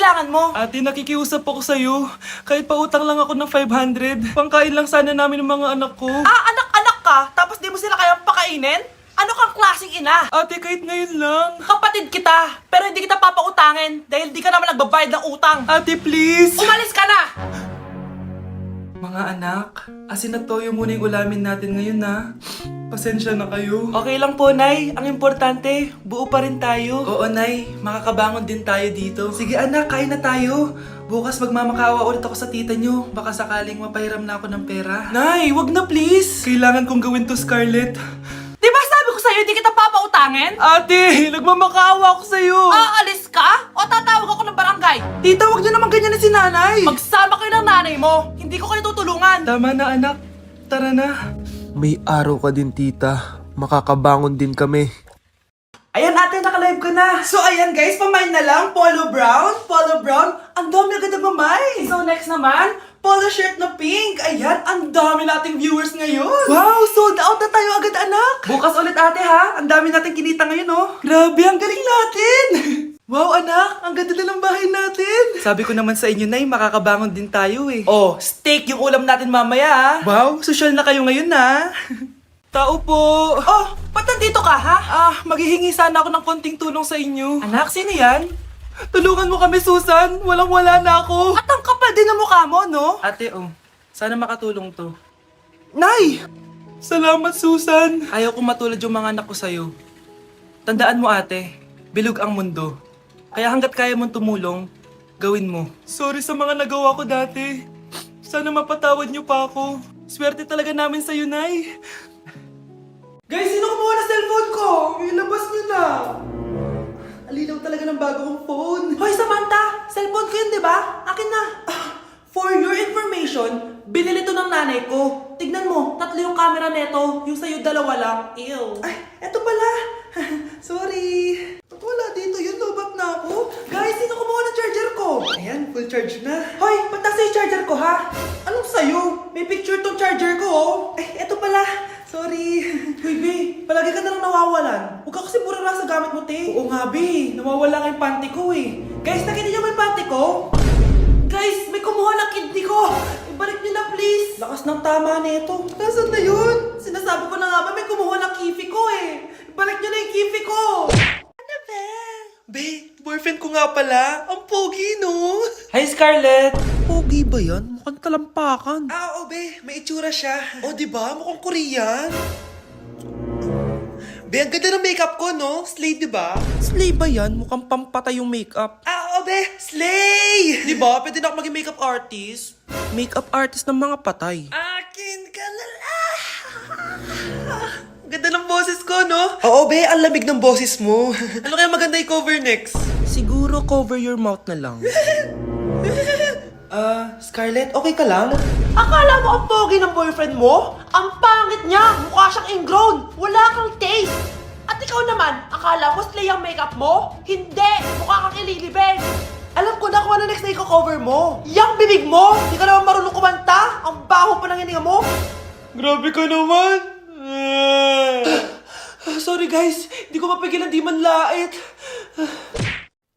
kailangan mo? Ate, nakikiusap ako sa'yo. Kahit pautang lang ako ng 500, pangkain lang sana namin ng mga anak ko. Anak-anak ka, tapos di mo sila kayang pakainin? Ano kang klaseng ina? Ate, kahit ngayon lang. Kapatid kita, pero hindi kita papautangin dahil di ka naman nagbabayad ng utang. Ate, please! Umalis ka na! Mga anak, asin at toyo muna yung ulamin natin ngayon na. Pasensya na kayo. Okay lang po, Nay. Ang importante, buo pa rin tayo. Oo, Nay. Makakabangon din tayo dito. Sige anak, kain na tayo. Bukas magmamakaawa ulit ako sa tita nyo. Baka sakaling mapahiram na ako ng pera. Nay, wag na please. Kailangan kong gawin to, Scarlett. Di ba sabi ko sa'yo hindi kita papautangin? Ate, nagmamakaawa ako sa'yo. Aalis ka? O tatawag ako ng barangay? Tita, wag niyo naman ganyan na si nanay. Magsama kayo ng nanay mo. Hindi ko kayo tutulungan. Tama na anak. Tara na. May araw ka din, tita. Makakabangon din kami. Ayan ate, naka-live ka na. So ayan guys, pamain na lang. Polo brown. Ang dami agad nagmamay. So next naman, polo shirt na pink. Ayan, ang dami nating viewers ngayon. Wow, sold out na tayo agad anak. Bukas ulit ate ha. Ang dami nating kinita ngayon oh. Grabe, ang galing natin. Wow anak, ang ganda na ng bahay natin. Sabi ko naman sa inyo, Nay, makakabangon din tayo eh. Oh, steak yung ulam natin mamaya ha. Wow, social na kayo ngayon na. Tao po. Oh, ba't nandito ka ha? Maghihingi sana ako ng konting tulong sa inyo. Anak, sino yan? Tulungan mo kami, Susan. Walang-wala na ako. At ang kapal din ng mukha mo, no? Ate, sana makatulong to. Nay! Salamat, Susan. Ayaw kong matulad yung mga anak ko sa'yo. Tandaan mo, ate, bilog ang mundo. Kaya hanggat kaya mong tumulong, gawin mo. Sorry sa mga nagawa ko dati. Sana mapatawad niyo pa ako. Swerte talaga namin sa'yo, Nay. Guys, sino kumuha na cellphone ko? Ilabas niyo na. Alinaw talaga ng bago kong phone. Hoy, Samantha! Cellphone ko yun, di ba? Akin na. For your information, binili to ng nanay ko. Tignan mo, 3 yung camera neto. Yung sa'yo 2 lang. Ew. Ay, eto pala. Sorry. Ba't wala dito yun? Lobat na ako. Guys, sino kumuha ng charger ko? Ayan, full charge na. Hoy, ba't nasa yung charger ko, ha? Anong sa'yo? May picture tong charger ko, oh. Ay, eto pala. Sorry. Hoy, be, palagi ka na lang nawawalan. Huwag ka kasi pura sa gamit mo, te. Oo nga, Bi. Nawawala nga yung panty ko eh. Guys, nakita niyo ba yung panty ko? Guys, may kumuha ng kidney ko. Ibalik niyo na, please. Lakas ng tama nito. Nasaan na yun? Sinasabi ko na nga ba may kumuha ng kifi ko eh. Ibalik niyo na yung kifi ko. Ano ba? Be, boyfriend ko nga pala. Ang pogi, no? Hi, Scarlett. Pogi ba yan? Mukhang talampakan. Oo, Be. May itsura siya. O, diba? Mukhang Korean. Be, ang ganda ng makeup ko, no? Slay, diba? Slay ba yan? Mukhang pampatay yung makeup. Oo, Be. Slay! Diba? Pwede na ako maging makeup artist. Makeup artist ng mga patay. Akin ka na lang. Ganda ng boses ko, no? Oo, Be. Ang lamig ng boses mo. Ano kaya maganda i-cover next? Siguro cover your mouth na lang. Scarlett, okay ka lang? Akala mo ang pogi ng boyfriend mo? Ang pangit niya! Mukha siyang ingrown! Wala kang taste! At ikaw naman, akala mo slay ang makeup mo? Hindi! Mukha kang ililibing! Alam ko na kung ano next na i-cover mo! Yang bibig mo! Hindi ka naman marunong kumanta! Ang baho pa ng hininga mo! Grabe ka naman! Sorry guys, di ko mapigilan di man lait.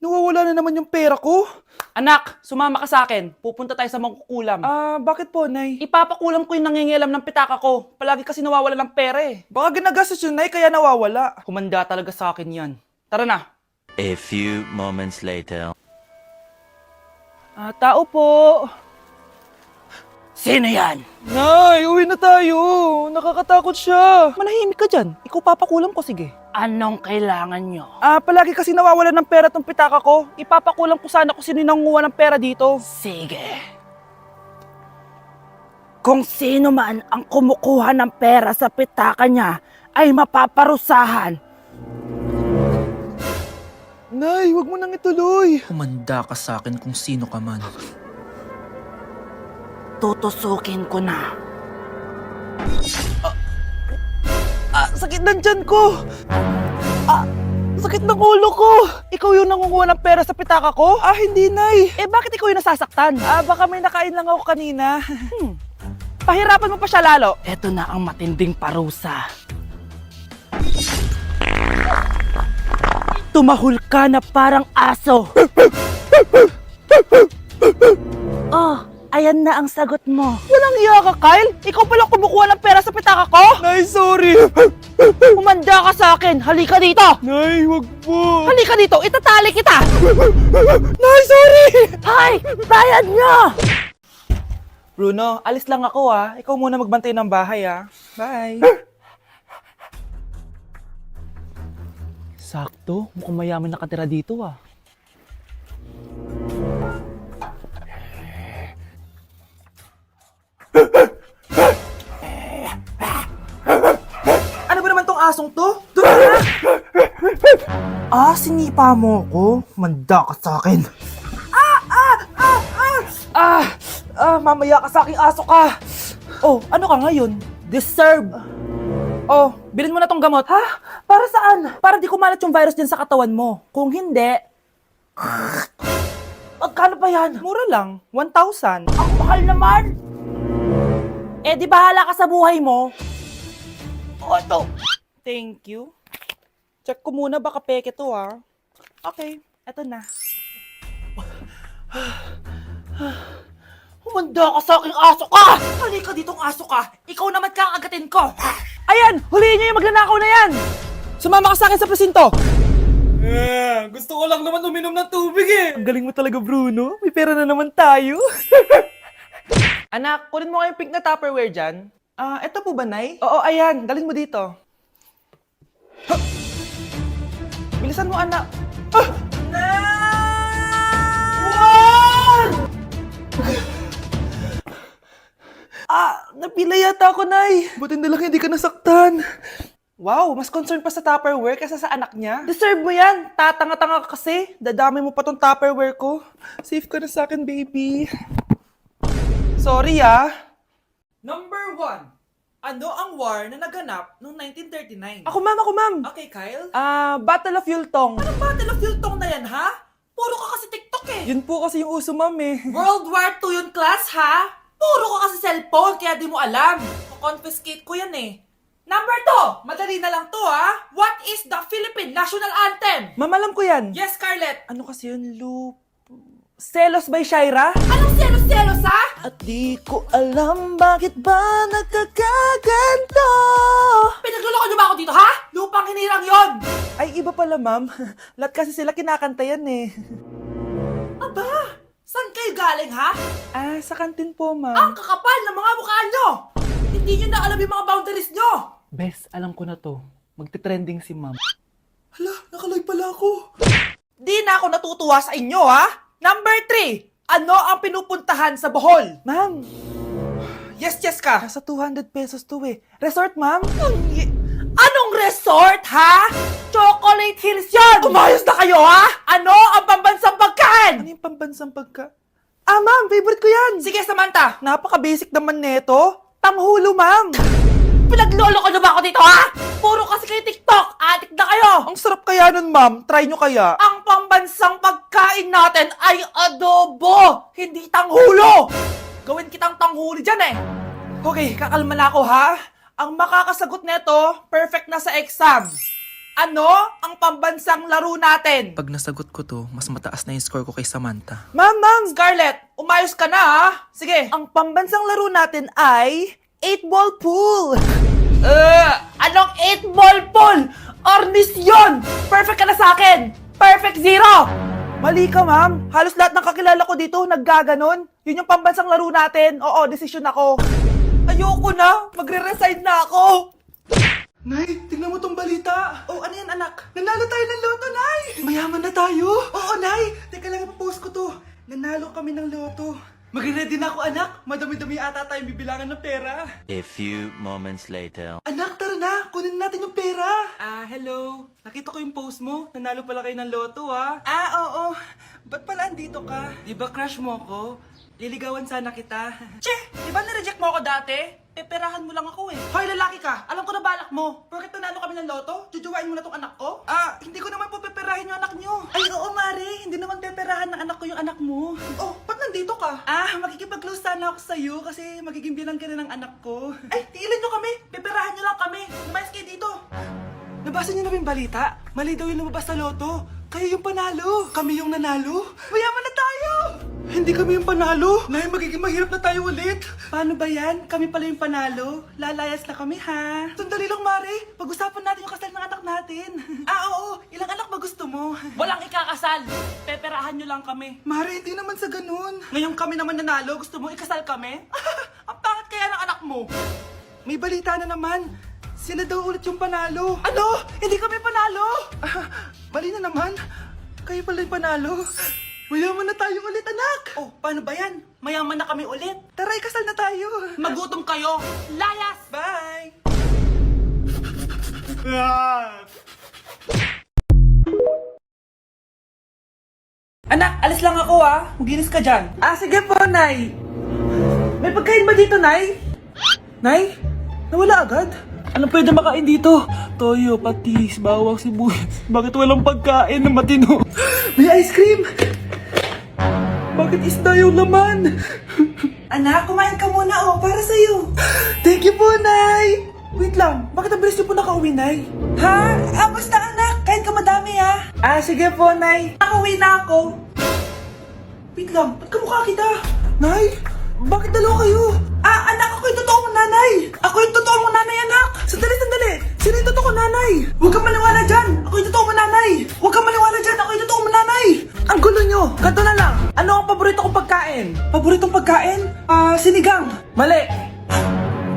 Nawawala na naman yung pera ko. Anak, sumama ka sa akin. Pupunta tayo sa mangkukulam. Bakit po, Nay? Ipapakulam ko yung nangingialam ng pitaka ko. Palagi kasi nawawala ng pera eh. Baka ginagastos yun, Nay, kaya nawawala. Humanda talaga sa akin yan. Tara na. A few moments later. Tao po. Sino yan? Nay, uwi na tayo. Nakakatakot siya. Manahimik ka dyan. Ikaw papakulam ko, sige. Anong kailangan nyo? Palagi kasi nawawala ng pera tong pitaka ko. Ipapakulam ko sana kung sino yung nanguha ng pera dito. Sige. Kung sino man ang kumukuha ng pera sa pitaka niya ay mapaparusahan. Nay, wag mo nang ituloy. Humanda ka sa akin kung sino ka man. Tutusukin ko na. Sakit ng tiyan ko! Sakit ng ulo ko! Ikaw yung nangunguha ng pera sa pitaka ko? Hindi, Nay. Bakit ikaw yung nasasaktan? Baka may nakain lang ako kanina. Pahirapan mo pa siya lalo. Ito na ang matinding parusa. Tumahol ka na parang aso. ayan na ang sagot mo. Walang iya ka, Kyle. Ikaw pala kumukuha ng pera sa pitaka ko. Nay, sorry! Umanda ka sa akin. Halika dito. Nay, wag po! Halika dito. Itatali kita. Nay, sorry! Hay! Bayad niyo! Bruno, alis lang ako Ikaw muna magbantay ng bahay Bye. Sakto. Mukhang mayaman nakatira dito Ano ba naman tong asong to? Doon na! Sinipa mo ko? Manda ka sa akin. Mamaya ka sa aking aso ka. Oh, ano ka ngayon? Deserve. Oh, bilhin mo na tong gamot. Ha? Para saan? Para di kumalat yung virus dyan sa katawan mo. Kung hindi... Magkano pa yan? Mura lang. 1,000. Ang mahal naman! Eh di bahala ka sa buhay mo. Oh, ito. Thank you. Check ko muna, baka peke to Okay, eto na. Humanda ka sa aking aso ka! Halika ditong aso ka! Ikaw naman kakagatin ko! Ayan! Huliin niyo yung magnanakaw na yan! Sumama ka sa akin sa presinto! Gusto ko lang naman uminom ng tubig Ang galing mo talaga, Bruno. May pera na naman tayo. Anak, kunin mo kayong pink na Tupperware dyan. Eto po ba, Nay? Oo, ayan. Dalhin mo dito. Huh! Bilisan mo, anak. Napila yata ako, Nay. Buti na lang hindi ka nasaktan. Wow, mas concerned pa sa Tupperware kaysa sa anak niya. Deserve mo yan. Tatanga-tanga ka kasi. Dadami mo pa tong Tupperware ko. Safe ka na sa akin, baby. Sorry, Number 1. Ano ang war na naganap noong 1939? Ako, ma'am. Okay, Kyle. Battle of Yultong. Anong Battle of Yultong na yan, ha? Puro ka kasi TikTok Yun po kasi yung uso, ma'am World War II yun, class, ha? Puro ka kasi cellphone, kaya di mo alam. Confiscate ko yan Number 2, madali na lang to, ha? What is the Philippine National Anthem? Ma'am, alam ko yan. Yes, Scarlett. Ano kasi yun, Selos by Shaira? Anong selos-selos, ha? At di ko alam bakit ba nagkakaganto. Pinagluloko niyo ba ako dito, ha? Lupang hinirang yon. Ay, iba pala, ma'am. Lahat kasi sila kinakanta yan Aba, saan kayo galing, ha? Sa kantin po, ma'am. Ang kakapal ng mga mukha nyo. Hindi nyo na alam yung mga boundaries nyo. Bes, alam ko na to. Magte-trending si ma'am. Hala, nakalive pala ako. Di na ako natutuwa sa inyo, ha? Number 3, ano ang pinupuntahan sa Bohol? Ma'am, Yes ka. nasa 200 pesos to Resort, ma'am? Anong resort, ha? Chocolate Hills yun! Umayos na kayo, ha? Ano ang pambansang pagkain? Ano yung pambansang pagka... ma'am, favorite ko yan. Sige, Samantha. Napaka-basic naman neto. Tanghulo, ma'am. Pinaglolo ko na ba ako dito, ha? Puro kasi kayo TikTok. Adik na kayo. Ang sarap kaya nun, ma'am. Try nyo kaya. Ang pambansang pagkain natin ay adobo, hindi tanghulo. Gawin kitang tanghuli dyan Okay, kakalma na ako, ha? Ang makakasagot neto, perfect na sa exam. Ano ang pambansang laro natin? Pag nasagot ko to, mas mataas na yung score ko kay Samantha. Ma'am. Scarlett, umayos ka na, ha? Sige. Ang pambansang laro natin ay 8-ball pool. Anong 8-ball pool? Ornis yun! Perfect ka na sa akin! Perfect 0! Mali ka, ma'am. Halos lahat ng kakilala ko dito naggaganon. Yun yung pambansang laro natin. Oo, desisyon ako. Ayoko na! Magre-resign na ako! Nay, tingnan mo tong balita. Oh, ano yan, anak? Nanalo tayo ng loto, Nay! Mayaman na tayo? Oo, Nay! Teka lang, ipapost ko to. Nanalo kami ng loto. Magre-ready na ako, anak. Madami-dami ata tayong bibilangan ng pera. A few moments later. Anak, tara na. Kunin natin yung pera. Hello. Nakita ko yung post mo. Nanalo pala kayo ng loto, oo. Ba't pala andito ka? Di ba crush mo ko? Liligawan sana kita. Che! Di ba nireject mo ako dati? Peperahan mo lang ako Hoy, lalaki ka. Alam ko na balak mo. Porket nanalo kami ng loto, jujuwain mo na tong anak ko? Hindi ko naman po peperahin yung anak nyo. Ay, oo, Mari. Hindi naman peperahan ng anak ko yung anak mo. Oh, ba't nandito ka? Makikipag-close sana ako sa'yo kasi magiging bilang ka na ng anak ko. Ay, tiilan nyo kami. Peperahan nyo lang kami. Lumayas kayo dito. Nabasa niyo na ba yung balita? Mali daw yung lumabas sa loto. Kayo yung panalo. Kami yung nanalo. Mayaman na tayo! Hindi kami yung panalo. Nay, magiging mahirap na tayo ulit. Paano ba yan? Kami pala yung panalo. Lalayas na kami, ha? Sandali lang, Mare. Pag-usapan natin yung kasal ng anak natin. Oo. Ilang anak ba gusto mo? Walang ikakasal. Peperahan nyo lang kami. Mare, hindi naman sa ganun. Ngayon kami naman nanalo. Gusto mo ikasal kami? Ang pangit kaya ng anak mo. May balita na naman. Sila daw ulit yung panalo. Ano? Hindi kami panalo? Mali na naman. Kayo pala yung panalo. Mayaman na tayo ulit, anak. Oh, paano ba yan? Mayaman na kami ulit. Tara, ikasal na tayo. Magutom kayo. Layas! Bye! Anak, alis lang ako Maginis ka dyan. Sige po, Nay. May pagkain ba dito, Nay? Nay? Nawala agad? Anong pwede makain dito? Toyo, patis, bawang, sibuyas. Bakit walang pagkain na matino? May ice cream! Bakit isda yung laman? Anak, kumain ka muna para sa'yo. Thank you po, Nay! Wait lang, bakit ang bilis niyo po nakauwi, Nay? Basta anak, kain ka madami sige po, Nay. Nakauwi na ako. Wait lang, ba't kamukha kita? Nay, bakit dalawa kayo? Anak, ako yung totoo mong nanay. Ako yung totoo mong nanay, anak. Sandali. Sino yung totoo kong nanay? Huwag kang maniwala dyan. Ako yung totoo mong nanay. Huwag kang maniwala dyan. Ako yung totoo mong nanay. Ang gulo nyo. Ganto na lang. Ano ang paborito kong pagkain? Paboritong pagkain? Sinigang. Mali.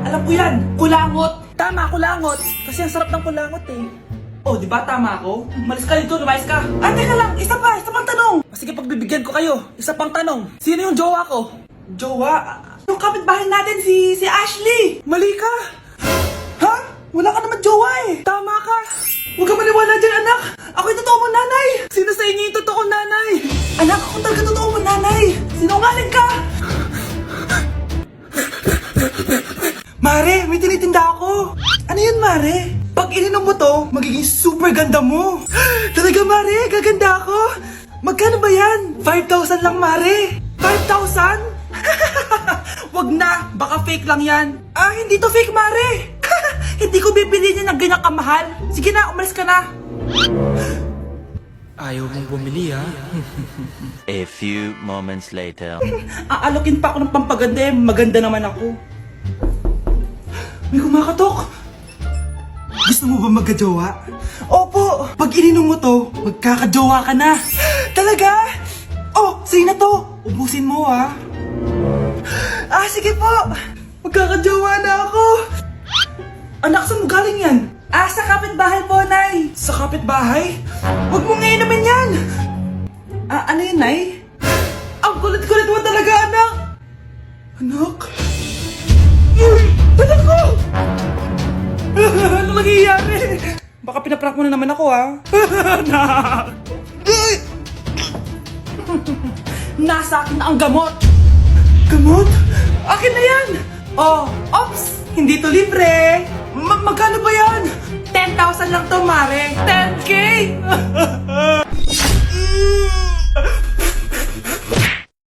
Alam ko yan. Kulangot. Tama, kulangot. Kasi ang sarap ng kulangot Oh, di ba tama ako? Malis ka dito, lumayas ka. Teka lang, isa pang tanong. Sige, pagbibigyan ko kayo. Isa pang tanong. Sino yung jowa ko? Jowa? Yung kapitbahay natin, si Ashley. Mali ka. Ha? Wala ka naman jowa Tama ka. Huwag ka maniwala dyan, anak. Ako yung totoo mong nanay. Sino sa inyo yung totoo kong nanay? Anak, ako talaga totoo mong nanay. Sinungaling ka. Mare, may tinitinda ako. Ano yun, Mare? Pag ininom mo to, magiging super ganda mo. Talaga, Mare, gaganda ako. Magkano ba yan? 5,000 lang, Mare. 5,000? Wag na, baka fake lang yan. Hindi to fake, Mare. Hindi ko bibili niya ng ganyan kamahal. Sige na, umalis ka na. Ayaw mong bumili A few moments later. Aalokin pa ako ng pampaganda maganda naman ako. May kumakatok. Gusto mo ba magkajowa? Opo! Pag ininom mo to, magkakajowa ka na. Talaga? Sa'yo na to. Ubusin mo sige po. Magkakajowa na ako. Anak, saan mo galing yan? Sa kapitbahay po, Nay. Sa kapitbahay? Huwag mo ngayon naman yan. Ano yun, Nay? Ang kulit-kulit mo talaga, anak. Anak? Uy! Anak ko! Ano nangyayari? Baka pinaprank mo na naman ako, Anak! Nasa akin na ang gamot! Gamot? Akin na yan! Ops! Hindi to libre! Magkano ba yan? 10,000 lang to, Mare! 10K!